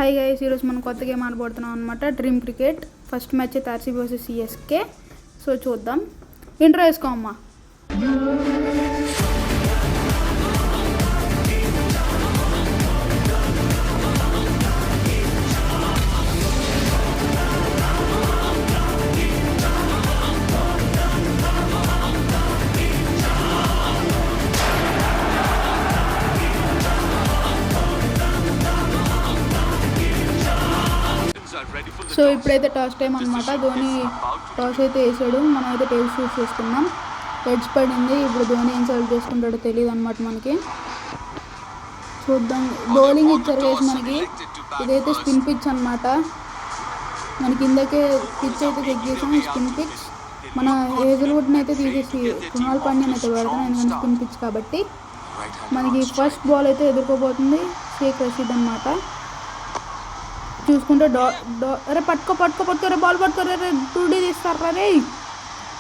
Hi guys, ఈరోజు మనం కొత్త గేమ్ ఆడబోతున్నాం అనమాట. డ్రీమ్ క్రికెట్ ఫస్ట్ మ్యాచ్ అయితే ఆర్సీబీ వర్సెస్ సిఎస్కే. సో చూద్దాం. ఇంట్రో వేసుకోమ్మా. సో ఇప్పుడైతే టాస్ టైం అనమాట. ధోని టాస్ అయితే వేసాడు, మనం అయితే టైల్స్ చూస్ చేసుకున్నాం. హెడ్స్ పడింది. ఇప్పుడు ధోని ఏం సెలెక్ట్ చేసుకుంటాడో తెలియదు అనమాట మనకి. చూద్దాం. బౌలింగ్ ఇచ్చారు వేసి మనకి. ఇదైతే స్పిన్ పిచ్ అనమాట. మనకి ఇందాకే పిచ్ అయితే చెక్ చేసాం. Spin pitch. మన హేజల్వుడ్ని అయితే తీసేసి కృణాల్ పాండ్యాని అయితే పెడతాం, ఎందుకంటే స్పిన్ పిచ్ కాబట్టి. మనకి ఫస్ట్ బాల్ అయితే ఎదుర్కోబోతుంది షేక్ రషీద్ అనమాట. చూసుకుంటే అరే పట్టుకోరే బాల్ పట్టుకోరే, 2D తీస్తారా రే.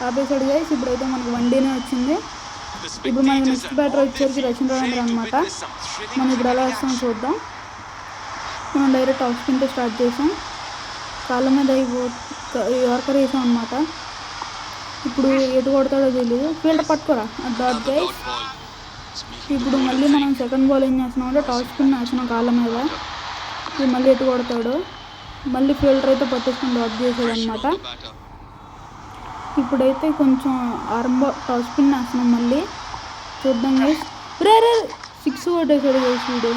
ఆపేసాడు గైస్. ఇప్పుడైతే మనకి 1Dనే వచ్చింది. ఇప్పుడు మనకి నెక్స్ట్ బ్యాటర్ వచ్చేసరికి రచిన్ రవీంద్ర అనమాట. మనం ఇప్పుడు ఎలా వస్తాం చూద్దాం. మనం డైరెక్ట్ ఆఫ్ స్పిన్తో స్టార్ట్ చేసాం. కాళ్ళ మీద యార్కర్ వేసాం అనమాట. ఇప్పుడు ఎటు కొడతాడో తెలియదు. ఫీల్డర్ పట్టుకోరా డాట్ గైస్. ఇప్పుడు మళ్ళీ మనం సెకండ్ బాల్ ఏం చేస్తున్నాం అంటే టాప్ స్పిన్ వేసినాం కాళ్ళ మీద. మళ్ళీ ఎటు కొడతాడు. మళ్ళీ ఫీల్డర్ అయితే పట్టేసుకుని డాట్ చేసాడు అనమాట. ఇప్పుడైతే కొంచెం టాస్ స్పిన్ వేస్తున్నాం మళ్ళీ. చూద్దాం గైస్. రే 6 కొట్టేసాడు గైస్ వీడు.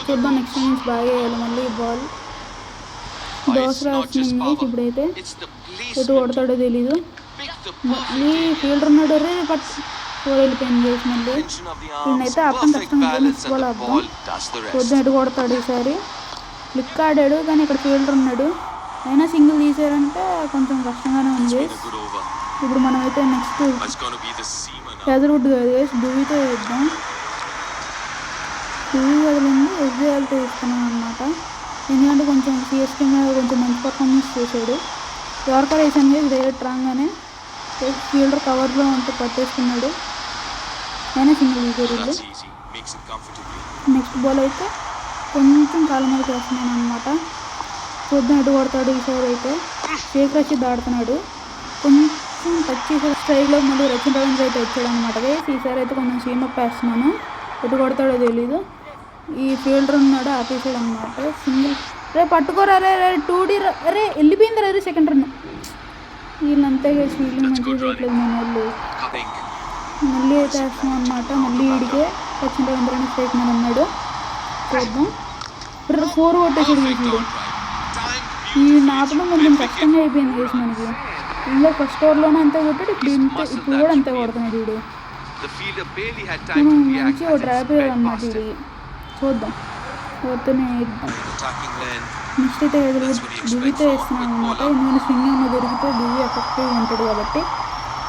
చూద్దాం నెక్స్ట్ ఇన్నింగ్స్ బాగా వేయాలి. మళ్ళీ బాల్ దోసరా వస్తుంది గైస్. ఇప్పుడైతే ఎటు కొడతాడో తెలీదు. మళ్ళీ ఫీల్డర్ ఉన్నాడు. రే వెళ్ళిపోయింది గైస్. మళ్ళీ వీడినైతే అర్థం కష్టంగా నెక్స్ట్ బాల్ అర్థం. చూద్దాం ఎటు కొడతాడు ఈసారి. క్లిక్ ఆడాడు కానీ ఇక్కడ ఫీల్డర్ ఉన్నాడు. అయినా సింగిల్ తీసారంటే కొంచెం కష్టంగానే ఉంది. ఇప్పుడు మనం అయితే నెక్స్ట్ హేజల్వుడ్ గైస్ ఢిల్లీతో వేద్దాం. ఢిల్లీ వదిలింది ఎస్బీఐతో ఇస్తున్నాం అనమాట. ఎందుకంటే కొంచెం సిఎస్కే మీద కొంచెం మంచి పర్ఫార్మెన్స్ చేశాడు. యార్కర్ వేసాను గైస్ డైరెక్ట్ రాగానే. ఫీల్డర్ కవర్లో అంతా పట్టేసుకున్నాడు. అయినా సింగిల్ తీసారు. నెక్స్ట్ బాల్ అయితే కొంచెం కాళ్ళ మీదకి వేస్తున్నాను అనమాట. చూద్దాం ఎటు కొడతాడు ఈసారి. అయితే షేక్ రషీద్ ఆడుతున్నాడు. కొంచెం టచ్ చేసాడు స్ట్రైక్లో. మళ్ళీ రచిన్ రవీంద్ర అయితే వచ్చాడు అనమాట. ఈసారి అయితే కొంచెం సీమప్ వేస్తున్నాను. ఎటు కొడతాడో తెలీదు. ఈ ఫీల్డర్ ఉన్నాడు, ఆపేసాడు అనమాట. సింగిల్. రే పట్టుకోరా రే 2D రే వెళ్ళిపోయింది రే సెకండ్ రన్. వీళ్ళంతే గైస్, ఫీల్డింగ్ మంచిగా చేయట్లేదు మన వాళ్ళు. మళ్ళీ అయితే వేస్తున్నాం అనమాట. మళ్ళీ వీడికే రచిన్ రవీంద్రని స్ట్రైక్ మీద ఉన్నాడు. చూద్దాం. 4 కొట్టేసాడు వీడు. ఈ నాపడం కొంచెం కష్టంగా అయిపోయింది గైస్ మనకి. ఇంకా ఫస్ట్ ఓవర్లోనే అంతే కొట్టాడు. ఇప్పుడు కూడా అంతే కొడుతున్నాడు వీడు. మంచిగా ఒక డ్రాప్ అయ్యాడు అనమాట వీడికి. చూద్దాం కొడుతూనే ఇద్దాం. నెక్స్ట్ అయితే దివ్యతో వేస్తున్నాను అనమాట. ఎందుకంటే స్వింగ్ ఏమన్నా దొరికితే దివ్య ఎఫెక్టివ్గా ఉంటాడు కాబట్టి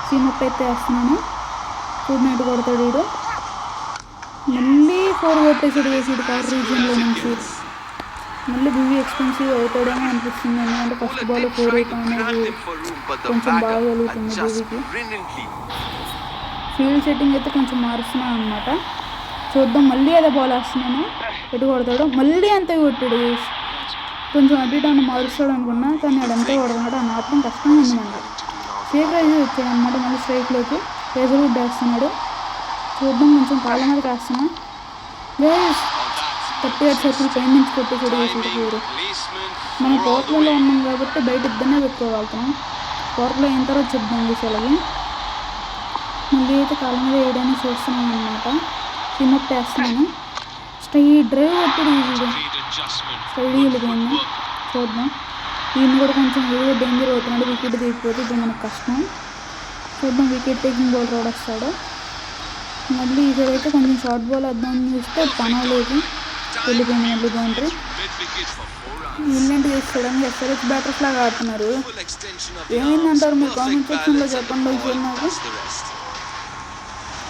సీమప్ అయితే వేస్తున్నాను. చూడనట్టు కొడతాడు వీడు. మళ్ళీ 4 కొట్టేసాడు వేసాడు కవర్ రీజియన్లో నుంచి. మళ్ళీ దివ్య ఎక్స్పెన్సివ్ అవుతాడేమో అనిపిస్తుంది. ఎందుకంటే ఫస్ట్ బాల్ 4 అవుతాం అనేది కొంచెం బాగా కలుగుతుంది దివ్యకి. ఫీల్డ్ సెట్టింగ్ అయితే కొంచెం మారుస్తున్నాను అనమాట. చూద్దాం. మళ్ళీ అదే బాల్ వేస్తున్నాను. ఎటు కొడతాడు. మళ్ళీ అంతే కొట్టాడు. కొంచెం అటు ఇటు అన్న మారుస్తాడు అనుకున్నా కానీ అడంతే కొడుతున్నాడు. ఆ నాపడం కష్టంగా ఉంది మనకి. షేక్ రషీద్ వచ్చాడు అనమాట. మళ్ళీ స్ట్రైక్లోకి హేజల్వుడ్ వేస్తున్నాడు. చూద్దాం. కొంచెం కాళ్ళ మీదకి వేస్తున్నా. 38 సర్కిల్ పైన నుంచి కొట్టేసాడు వేసాడు పేరు. మనం కోర్టులో ఉన్నాం కాబట్టి బయట ఇద్దరినే పెట్టుకోగలుగుతాం. కోర్టులో అయిన తర్వాత చెప్దాం విషయాలకి. మళ్ళీ అయితే కాళ్ళ మీద వేయడానికి చూస్తున్నాను అనమాట. సిమప్ వేస్తున్నాను. స్ట్రైట్ డ్రైవ్ కొట్టాడు ఈజీగా. స్ట్రైట్ వెళ్ళిపోయింది. చూద్దాం. ఈయన కూడా కొంచెం ఏదో డేంజర్ అవుతున్నాడు. వికెట్ తీయకపోతే ఇప్పుడు మనకు కష్టం. చూద్దాం. వికెట్ టేకింగ్ బౌలర్ కూడా వస్తాడు. మళ్ళీ ఈసారి అయితే కొంచెం షార్ట్ బాల్ వద్దామని చూస్తే పనవలేదు. వెళ్ళిపోయింది మళ్ళీ బౌండరీ. వీళ్ళేంటి సడన్గా ఎస్ఆర్హెచ్ బ్యాటర్స్ లాగా ఆడుతున్నారు. ఏమైందంటారు మీరు కామెంట్ సెక్షన్లో చెప్పండి ఈసారి నాకు.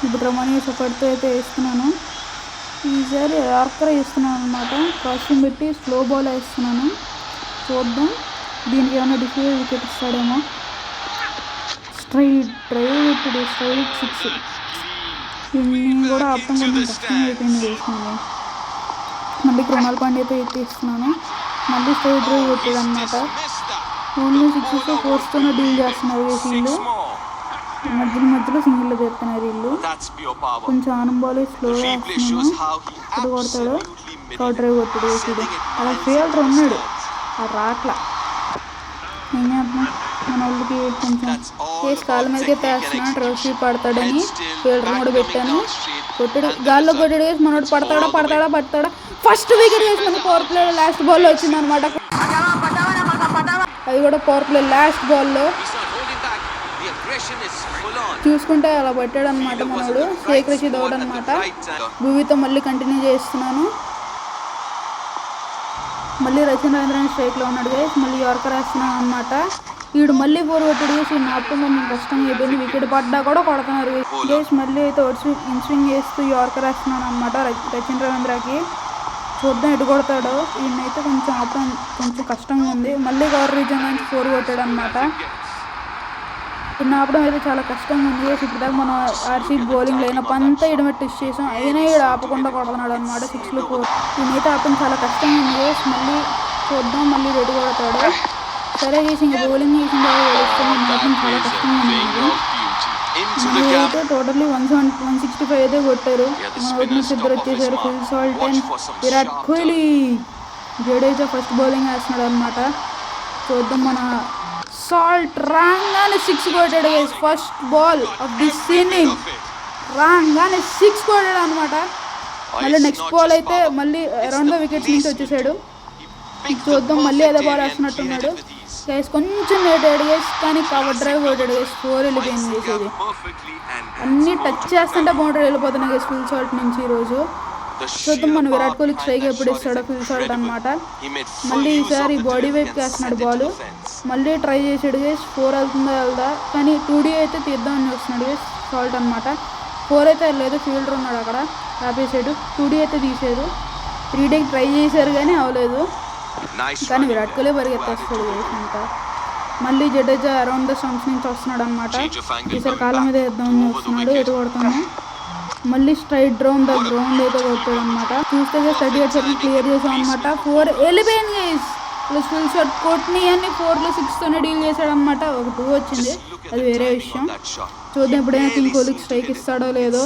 ఇప్పుడు రమణీయ సపోర్ట్తో అయితే వేస్తున్నాను. ఈసారి యార్కర్ వేస్తున్నాను అనమాట. కాస్ట్యూమ్ పెట్టి స్లో బాల్ వేస్తున్నాను. చూద్దాం దీనికి ఏమైనా డిఫరెంట్ వికెట్ ఇస్తాడేమో. స్ట్రైట్ డ్రైవ్ ఇప్పుడు స్ట్రైట్ 6. ఇన్ని కూడా ఆపడం కొంచెం కష్టం అయిపోయింది వేసుకుంది. మళ్ళీ కృణాల్ పాండ్యాతో ఎత్తేస్తున్నాను. మళ్ళీ స్ట్రైట్ డ్రైవ్ కొట్టాడు అనమాట. ఓన్లీ 6 4తోనే డీల్ చేస్తున్నారు వీళ్ళు. మధ్యలో సింగిల్లో చేస్తున్నారు వీళ్ళు. కొంచెం ఆనంబాలు స్లోగా వేస్తున్నాను. ఇప్పుడు కొడతాడు, షార్ట్ డ్రైవ్ కొట్టాడు వేసాడు. అలా ఫీల్డర్ ఉన్నాడు, అది రాట్లా. ఏం చేద్దాం, మన వాళ్ళకి కొంచెం కేసు కాళ్ళ మీదకే వేస్తున్నాను. ట్రోఫీ పడతాడని ఫీల్డర్ కూడా పెట్టాను. కొట్టాడు, గాల్లో కొట్టాడు వేసి మనోడు పడతాడా. ఫస్ట్ వికెట్ వేసి మన పవర్ ప్లే లాస్ట్ బాల్లో వచ్చింది అనమాట. అది కూడా పవర్ ప్లే లాస్ట్ బాల్లో చూసుకుంటే అలా పట్టాడు అనమాట మనోడు. షేక్ రషీద్ అవుట్ అనమాట. భూవితో మళ్ళీ కంటిన్యూ చేస్తున్నాను. మళ్ళీ రచిన్ రవీంద్రన్ స్ట్రైక్లో ఉన్నాడు గైస్. మళ్ళీ యార్కర్ వేస్తున్నాను అనమాట. వీడు మళ్ళీ 4 కొట్టాడు గైస్. ఈ నాపం కొంచెం కష్టంగా అయిపోయింది. వికెట్ పడ్డా కూడా కొడుతున్నారు గైస్. మళ్ళీ అయితే ఇన్స్వింగ్ చేస్తూ యార్కర్ వేస్తున్నాను అనమాట రచిన్ రవీంద్రకి. చూద్దాం ఎటు కొడతాడో. ఈయనైతే కొంచెం ఆపడం కొంచెం కష్టంగా ఉంది. మళ్ళీ కవర్ రీజన్ నుంచి 4 కొట్టాడు అనమాట. ఈయన ఆపడం అయితే చాలా కష్టంగా ఉంది. ఇప్పుడు దాకా మనం ఆర్సీబీ బౌలింగ్ లైనప్ అంతా ఇడమే టెస్ట్ చేసాం, అయినా ఈడు ఆపకుండా కొడుతున్నాడు అనమాట 6 4. ఈయనైతే ఆపడం చాలా కష్టంగా ఉంది. మళ్ళీ చూద్దాం మళ్ళీ రెడీ కొడతాడు. సరే చేసి ఇంకా బౌలింగ్ చేసిన ఆపడం చాలా కష్టంగా ఉంది. మళ్ళీ అయితే టోటల్లీ 165 అయితే కొట్టారు. మన ఓపెనర్స్ ఇద్దరు వచ్చేసారు, Phil Salt and Virat Kohli. Jadeja first bowling వేస్తున్నాడు అనమాట. చూద్దాం, మన సాల్ట్ రాగానే 6 కొట్టాడు guys. First ball of this inning రాగానే 6 కొట్టాడు అనమాట. మళ్ళీ నెక్స్ట్ బాల్ అయితే మళ్ళీ అరౌండ్ ద వికెట్స్ నుంచి వచ్చేసాడు. చూద్దాం, మళ్ళీ అదే బాల్ వేస్తున్నట్టున్నాడు గైస్. కొంచెం లేట్ అయ్యాడు గైస్, కానీ కవర్ డ్రైవ్ కొట్టాడు గైస్. 4 వెళ్ళిపోయింది చేసేది. అన్నీ టచ్ చేస్తుంటే బౌండరీ వెళ్ళిపోతున్నాయి గైస్ ఫిల్ సాల్ట్ నుంచి ఈరోజు. చూద్దాం మన విరాట్ కోహ్లీకి స్ట్రైక్ ఎప్పుడు ఇస్తాడో ఫిల్ సాల్ట్ అనమాట. మళ్ళీ ఈసారి బాడీ వైపు వేస్తున్నాడు బాల్. మళ్ళీ ట్రై చేసాడు గైస్. 4 వెళ్దా, కానీ 2D అయితే తీద్దామని చూస్తున్నాడు గైస్ సాల్ట్ అనమాట. 4 అయితే వెళ్ళలేదు, ఫీల్డర్ ఉన్నాడు అక్కడ ఆపేసాడు. 2D అయితే తీసాడు. 3Dకి ట్రై చేశారు కానీ అవ్వలేదు, కానీ విరాట్ కోహ్లీ పరిగెత్తేస్తాడు గైస్ అంతా. మళ్ళీ జడేజా అరౌండ్ ద స్టంప్స్ నుంచి వస్తున్నాడు అనమాట. ఈసారి కాళ్ళ మీద వేద్దామని చూస్తున్నాడు, ఎటు కొడతాను. మళ్ళీ స్ట్రైట్ డ్రౌన్ ద గ్రౌండ్ అయితే కొట్టాడు అనమాట. చూస్తే 38 సెకండ్ క్లియర్ చేసాం అనమాట. 4 వెళ్ళిపోయింది గైస్. ప్లస్ ఫుల్ షాట్ కొట్టిని అన్ని 4లో 6తోనే డీల్ చేశాడు అనమాట. ఒక 2 వచ్చింది, అది వేరే విషయం. చూద్దాం ఇప్పుడైనా కింగ్ కోహ్లీకి స్ట్రైక్ ఇస్తాడో లేదో.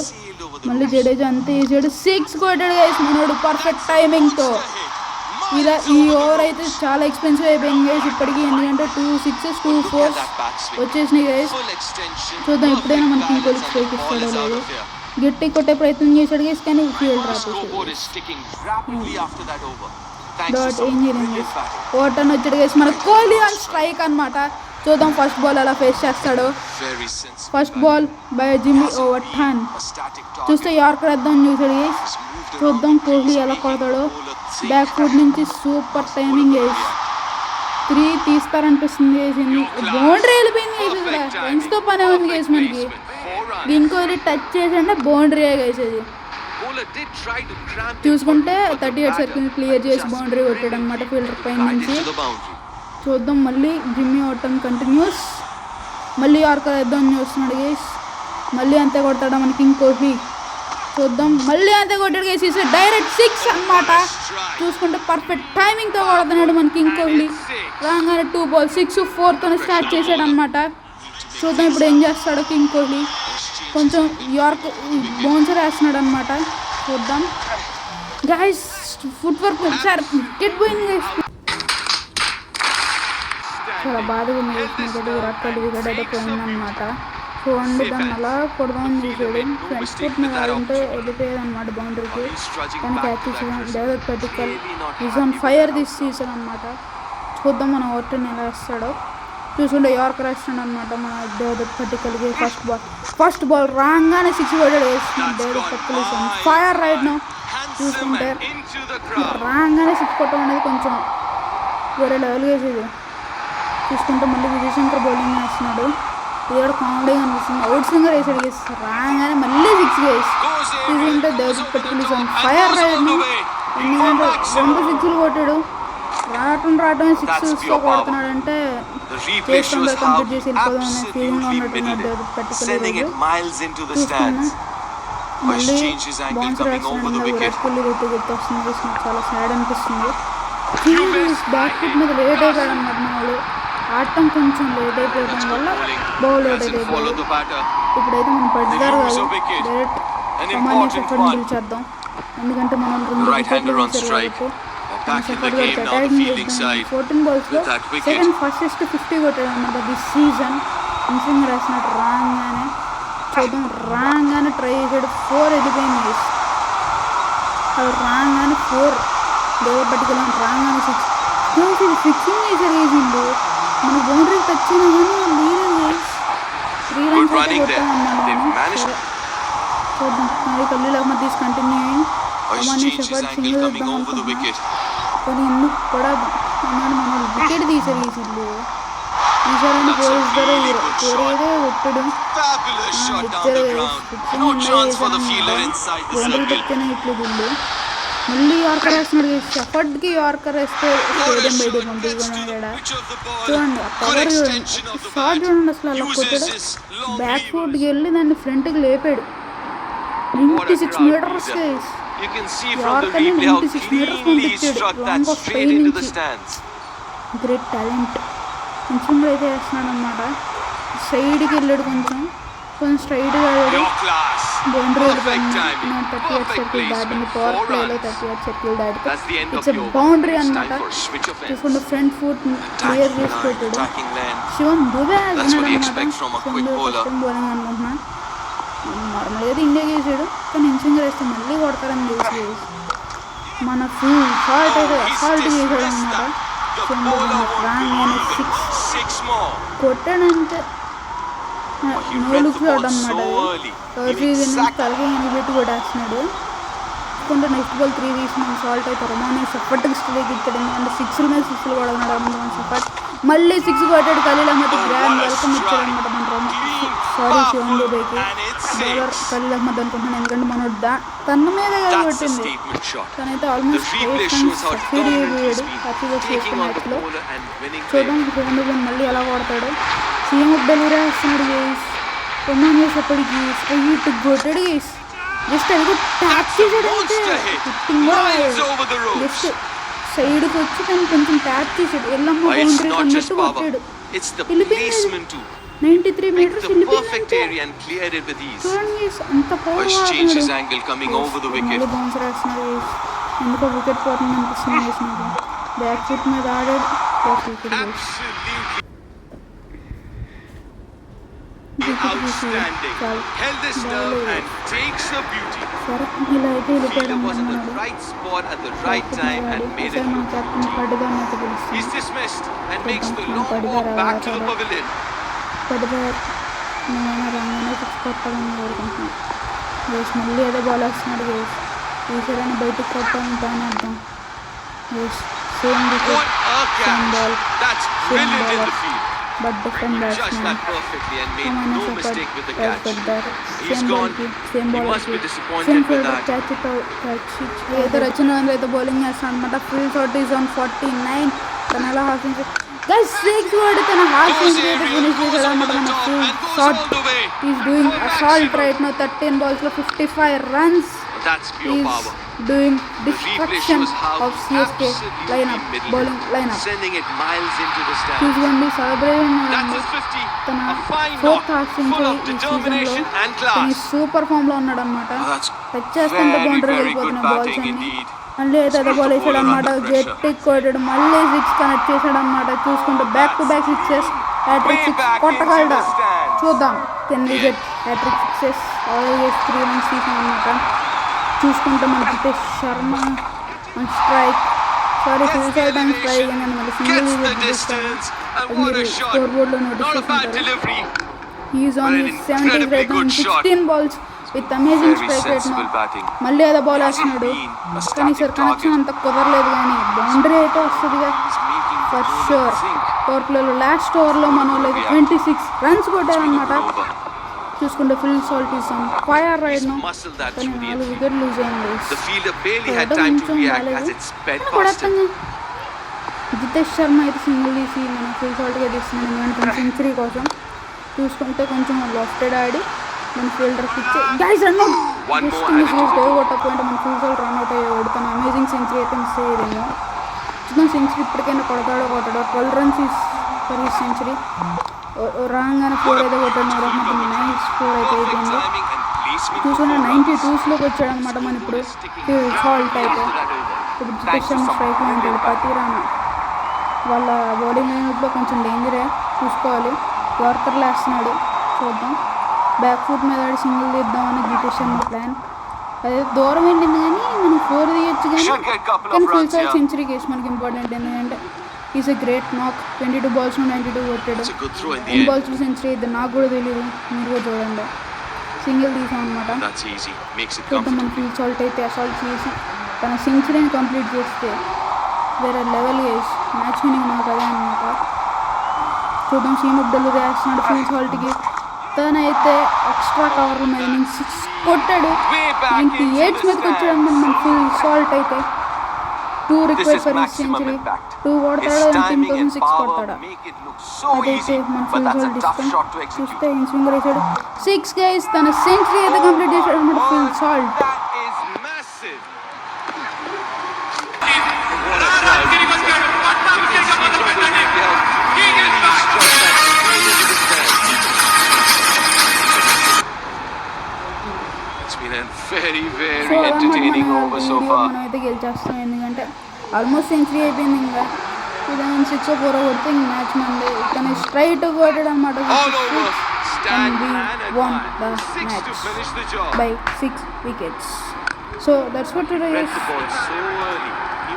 మళ్ళీ జడేజా అంతే వేసాడు, 6 కొట్టాడు గైస్ మనోడు పర్ఫెక్ట్ టైమింగ్తో. ఇలా ఈ ఓవర్ అయితే చాలా ఎక్స్పెన్సివ్ అయిపోయింది గైస్ ఇప్పటికీ, ఎందుకంటే 2 6s 2 4s వచ్చేసినాయి గైస్. చూద్దాం ఇప్పుడైనా మన కింగ్ కోహ్లీకి స్ట్రైక్ ఇస్తాడో లేదో. గట్టి కొట్టే ప్రయత్నం చేశాడు గైస్, కానీ ఫీల్డ్ రాపేసాడు. డాట్ ఏం చేయలేదు గైస్. ఓటన్ వచ్చాడు గైస్ మన కోహ్లీ ఆన్ స్ట్రైక్ అనమాట. చూద్దాం ఫస్ట్ బాల్ ఎలా ఫేస్ చేస్తాడో. First ball by Jimmy over 10. చూస్తే యార్కర్ వేద్దాం చూసాడు గైస్. చూద్దాం కోహ్లీ ఎలా కొడతాడో. బ్యాక్ ఫుట్ నుంచి సూపర్ టైమింగ్ గైస్. 3 తీస్తారనిపిస్తుంది గైస్. బౌండరీ వెళ్ళిపోయింది గైస్. ఇక్కడ రన్స్తో పనే ఉంది గైస్ మనకి. ఇంకోటి టచ్ చేసంటే బౌండరీ గైస్ అది. చూసుకుంటే 38 సెకండ్ క్లియర్ చేసి బౌండరీ కొట్టాడు అనమాట ఫీల్డర్ పై నుంచి. చూద్దాం మళ్ళీ జిమ్మీ ఓటన్ కంటిన్యూస్. మళ్ళీ యార్కర్ వేద్దాం చూస్తున్నాడు గైస్. మళ్ళీ అంతే కొడతాడా మన కింగ్ కోహ్లీ. చూద్దాం మళ్ళీ అంతే కొట్టాడు గైస్. ఈసారి డైరెక్ట్ 6 అనమాట. చూసుకుంటే పర్ఫెక్ట్ టైమింగ్తో కొడుతున్నాడు మన కింగ్ కోహ్లీ. రాగానే 2 బాల్ 6 4తోనే స్టార్ట్ చేశాడు అనమాట. చూద్దాం ఇప్పుడు ఏం చేస్తాడో కింగ్ కోహ్లీ. కొంచెం యార్క్ బౌన్సర్ వేస్తున్నాడు అనమాట. చూద్దాం గైస్ ఫుట్ వర్క్ ఒకసారి వికెట్ పోయింది గైస్. చాలా బాధగా ఉంది విరాట్ కోహ్లీ వికెట్ అయితే పోయిందనమాట. చూడండి దాన్ని అలా కొడదామని చూసాడు. ఫ్రంట్ ఫుట్ మీద ఆడుంటే వెళ్ళిపోయేది అనమాట బౌండరీకి, కానీ క్యాచ్ ఇచ్చాడు. Devdutt Padikkal is on fire this season అనమాట. చూద్దాం మన ఓవర్టన్ ఎలా వేస్తాడో. చూసుకుంటే యార్కర్ వేస్తున్నాడు అనమాట మన దేవదత్ పట్టికల్కి. ఫస్ట్ బాల్ రాగానే 6 కొట్టాడు వేస్తున్నాడు Devdutt Padikkal is on fire right now. చూసుకుంటే రాగానే 6 కొట్టడం అనేది కొంచెం వేరే లెవెల్ వేసేది. చూసుకుంటే మళ్ళీ విజయ్ శంకర్ బౌలింగ్ వేస్తున్నాడు. ఇది కూడా కామెడీగా అనిపిస్తుంది. అవుట్ స్వింగర్ వేసాడు గేస్. రాగానే మళ్ళీ 6 గేస్. చూసుకుంటే Devdutt Padikkal is on fire right now. ఎందుకంటే 2 6లు కొట్టాడు. రావటం 6తో కొడుతున్నాడు అంటే చేస్తుండే కంప్లీట్ చేసి వెళ్ళిపోదాం అనే ఫీలింగ్లో ఉన్నట్టున్నాడు దేవదత్ పట్టికల్. చూస్తున్నాం మళ్ళీ బౌన్సర్ వేస్తున్నాడు, విరాట్ కోహ్లీ కొట్టి గుర్తొస్తుంది, నాకు చాలా సాడ్ అనిపిస్తుంది. బ్యాక్ ఫుట్ మీద లేట్ అయిపోయాడు అన్నమాట. మన వాళ్ళు ఆడటం కొంచెం లేట్ అయిపోవడం వల్ల బౌల్ అవుట్ అయిపోయాడు. ఇప్పుడైతే మనం పడ్డారు కాదు, డైరెక్ట్ కమాండ్ షెఫర్డ్ని పిలిచేద్దాం. ఎందుకంటే మనం 2 వికెట్లు తీశారు కాబట్టి షెఫర్డ్ గారికి అటాకింగ్ చేద్దాం. 14 balls సెకండ్ ఫస్టెస్ట్ 50 కొట్టాడు అన్నమాట దిస్ సీజన్. ఇన్సింగ్ రాసినట్టు రాగానే చూద్దాం, రాగానే ట్రై చేసాడు, 4 వెళ్ళిపోయింది. అది రాగానే 4 డేవర్ పట్టుకెళ్ళాం, రాగానే 6. ఇది ఫిక్సింగ్ చేశారు వేసిండు, మనకు బౌండరీ టచ్ అయినా కానీ లీడర్ 3 runs అయితే కొట్టామన్నాను. చూద్దాం మరి ఖలీల్ అహ్మద్ తీసి కంటిన్యూ కమాండ్ షెఫర్డ్ సింగిల్ ఇద్దాం అనుకుంటున్నా, కానీ ఎందుకు పడదు ఎందుకంటే మన వికెట్ తీసారు ఈసీలు. ఈసారి పోయిస్తారు ఏదో కొట్టడు బౌండరీ టచ్నే ఇట్లు వీళ్ళు. మళ్ళీ యార్కర్ వేస్తున్నాడు, షెఫర్డ్కి యార్కర్ వేస్తే స్టేడియం బయట పంపించుకున్నాడు. చూడండి ఆ పవర్ చూడండి, షార్ట్ చూడండి అసలు అలా కొట్టాడు, బ్యాక్ ఫుట్కి వెళ్ళి దాన్ని ఫ్రంట్కి లేపాడు. 96 meters యార్కర్ని 96 meters పంపించాడు లాంగ్ ఆఫ్ పై నుంచి. Great talent. కొంచెం అయితే వేస్తున్నాడు అనమాట, సైడ్కి వెళ్ళాడు, కొంచెం స్ట్రైట్గా వెళ్ళాడు, బౌండరీ వెళ్ళిపోయింది. 38 సర్కిల్ దాటింది, పవర్ ప్లేలో 38 సర్కిల్ దాటితే ఇట్స్ ఎ బౌండరీ అనమాట. చూసుకుంటే ఫ్రంట్ ఫుట్ క్లియర్ చేసి పెట్టాడు. శివం దుబే వేసినాడు అనమాట. ఫస్ట్ బౌలింగ్ అనుకుంటున్నా, నార్మల్గా అయితే ఇండియా చేసాడు కానీ ఇన్సింగ్ వేస్తే మళ్ళీ కొడతారని తెలిసి మన ఫుల్ షార్ట్ అయితే అసాల్ట్ చేసాడు అనమాట. రాగానే 6 కొట్టాడంటే నో లుక్ షాట్ అనమాట. తలకి పెట్టి కొట్టేస్తున్నాడు. కొంటే నెక్స్ట్ బాల్ 3 తీసినాం, సాల్ట్ అయితే రొమానీ షెఫర్డ్కి స్ట్రైక్ ఇచ్చాడు, ఎందుకంటే 6 మీద 6 కొడుతున్నాడు షెఫర్డ్. మళ్ళీ 6 కొట్టాడు, ఖలీల్ అహ్మద్ గ్రాండ్ వెల్కమ్ ఇచ్చాడు అనమాట మన సారీ శివన్ దుబేకి. బౌలర్ ఖలీల్ అహ్మద్ అనుకుంటున్నాను, ఎందుకంటే మన తన మీద కొట్టింది, తనైతే ఆల్మోస్ట్ 8 runs సక్సీడ్ అయిపోయాడు హ్యాపీగా చేసుకున్న మ్యాచ్లో. చూద్దాం శివన్ దుబే మళ్ళీ ఎలా కొడతాడు. సీఎం డెలివరీ వేస్తున్నాడు గేస్, రొమాన్ చేసేప్పటికి స్ట్రైట్ కొట్టాడు గేస్. జస్ట్ అది కూడా ట్యాప్ చేసాడు, అంటే హిట్టింగ్ కూడా జస్ట్ సైడ్కి వచ్చి తను కొంచెం ట్యాప్ చేసాడు, ఎల్లమ్మ బౌండరీ అన్నట్టు కొట్టాడు. వెళ్ళిపోయింది 93 meters వెళ్ళిపోయింది. చూడండి అంత పవర్ మళ్ళీ బౌన్సర్ వేస్తున్నాడు, ఎందుకో వికెట్ పోతుంది అనిపిస్తుంది వేసినది. బ్యాక్ ఫుట్ మీద ఆడాడు, సరే ఇలా అయితే వెళ్ళిపోయాడు అనుకున్నాడు. ఈసారి మన కెప్టెన్ పడిదార్ అయితే పిలుస్తాను, పడిదార్ నేనైనా రాగానే 6 కొట్టాలని కోరుకుంటున్నాను. వేసి మళ్ళీ ఏదో బాల్ వేస్తున్నాడు వేసి, ఈసారైనా బయటకు కొట్టాలని ప్లాన్ వేద్దాం. వేసి same wicket, same ball, same bowler, but different batsmen. కమాండ్ షెఫర్డ్ పెడతారు, సేమ్ బాల్కి సేమ్ బౌలర్కి సేమ్ ఫీల్డర్ క్యాచ్ అయితే రచన అయితే బౌలింగ్ చేస్తాను అనమాట. ఫుల్ షాట్ ఈజ్ ఆన్ 49, తన అలా హాఫ్ ఇంచ్ గైస్ 6 కొట్టి తన హాఫ్ ఇంచ్ అయితే ఫినిష్ చేశాడు అనమాట. మన full shot is doing assault right now. 13 balls 55 runs. Is doing destruction of CSK lineup, bowling lineup. చూసుకోండి సెలబ్రేషన్ తన 4th హాఫ్ సెంచరీ ఈ సీజన్లో, తన సూపర్ ఫామ్లో ఉన్నాడు అనమాట. టచ్ చేస్తుంటే బౌండరీ వెళ్ళిపోతున్నాయి బాల్స్ అన్ని. మళ్ళీ అయితే అదే బాల్ వేసాడు అనమాట, గట్టి కొట్టాడు, మళ్ళీ 6 కనెక్ట్ చేశాడు అనమాట. చూసుకుంటే బ్యాక్ టు బ్యాక్ 6 హ్యాట్రిక్ 6 కొట్టగలడా చూద్దాం. 10 వికెట్ హ్యాట్రిక్ 6 ఆల్వేస్ 3 runs తీసాం అనమాట. చూసుకుంటే మన జితేష్ శర్మ మన strike, sorry full side and strike అని మళ్ళీ సింగిల్ వికెట్ తీస్తాను. మీరు స్కోర్ బోర్డ్లో నోటీస్ చేసుకుంటారు. Is on 70 right now 16 balls with amazing strike rate now. మళ్ళీ ఏదో బాల్ వేస్తున్నాడు, కానీ సార్ కనెక్షన్ అంత కుదరలేదు, కానీ బౌండరీ అయితే వస్తుందిగా ఫర్ షూర్. పవర్ ప్లేలో లాస్ట్ ఓవర్లో మన వాళ్ళకి 26 runs కొట్టారనమాట. చూసుకుంటే ఫుల్ సాల్ట్ ఇస్తాం ఫైర్ రైడ్ నౌ, కానీ 4 వికెట్ లూజ్ అయింది. జితేష్ శర్మ అయితే సింగిల్ తీసి మనం ఫుల్ సాల్ట్గా తీస్తున్నాడు, ఎందుకంటే సెంచరీ కోసం. చూసుకుంటే కొంచెం లెఫ్టెడ్ ఆడి మన ఫీల్డర్కి ఇచ్చి guys run One just more miss added to the dive total. కొట్టకపోయింటే మన ఫుల్ రన్ అవుట్ అయ్యేవాడు. తన అమేజింగ్ సెంచరీ అయితే మిస్ అయ్యేదేమో. చూద్దాం సెంచరీ ఇప్పటికైనా కొడతాడో 12 రన్స్ ఫర్ ఈ సెంచరీ. రాగానే 4 అయితే కొట్టాడు. నూరహ్మద్ నైస్ 4 అయితే Perfect అయిపోయింది. timing and placement for చూసుకుంటే 4 runs. 92స్లోకి వచ్చాడు అనమాట మన ఇప్పుడు. ఫిల్ సాల్ట్ అయితే ఇప్పుడు జితేష్ శర్మ స్ట్రైక్లో ఉంటాడు. పతిరానా వాళ్ళ బౌలింగ్ లైన్లో కొంచెం డేంజరే, చూసుకోవాలి. యార్కర్లు వేస్తున్నాడు, చూద్దాం. బ్యాక్ ఫుట్ మీద ఆడి సింగిల్ తీద్దామని జితేష్ శర్మ ప్లాన్. అదే దూరం వెళ్ళింది కానీ మనం 4 తీయచ్చు కానీ ఫుల్ సాల్ సెంచరీ కేసు మనకి ఇంపార్టెంట్. ఎందుకంటే ఈజ్ ఎ గ్రేట్ నాక్. 22 balls 92 కొట్టాడు. It's a good throw in the 10 end. balls century అయితే నాకు కూడా తెలియదు, మీరు కూడా చూడండి. సింగిల్ తీసాం అనమాట. That's easy. Makes it చూద్దాం మన comfortable. ఫుల్ సాల్ట్ అయితే అసాల్ట్ చేసి తన సెంచరీని కంప్లీట్ చేస్తే వేరే లెవెల్ వేసి మ్యాచ్ వినింగ్ నాకు అదే అనమాట. చూద్దాం సీమ్ అబ్దుల్ వేస్తున్నాడు ఫుల్ సాల్ట్కి. తనైతే ఎక్స్ట్రా కవర్ల మీద నుంచి 6 కొట్టాడు. 98 మీదకి వచ్చాడు అనమాట మన ఫుల్ సాల్ట్ అయితే. 2 రిక్వైర్డ్ ఫర్ ఈ సెంచరీ. 2 కొడతాడో ఇంకొక 6 కొడతాడా అదైతే మన ఫుల్ సాల్ట్ ఇష్టం. చూస్తే ఇన్ స్వింగర్ వేసాడు 6 గైస్. తన సెంచరీ అయితే కంప్లీట్ చేశాడు అనమాట full salt. Very, very entertaining over so far. మనమైతే గెలిచేస్తాం. ఎందుకంటే ఆల్మోస్ట్ సెంచరీ అయిపోయింది. ఇంకా 6 4 కొడితే ఇంక మ్యాచ్ మంది. తను స్ట్రైట్ కొట్టాడు అనమాట. By 6 wickets. So that's what today.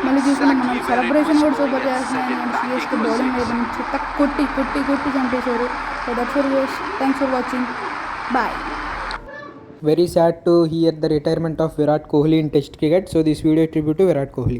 మళ్ళీ చూసుకుంటే మనం సెలబ్రేషన్ కూడా సూపర్ చేస్తున్నాం. ఎందుకంటే సిఎస్కి బౌలింగ్ అయితే చెత్త కొట్టి కొట్టి కొట్టి చంపేశారు. So that's for thanks for watching. Bye. Very sad to hear the retirement of Virat Kohli in Test cricket. So this video is tribute to Virat Kohli.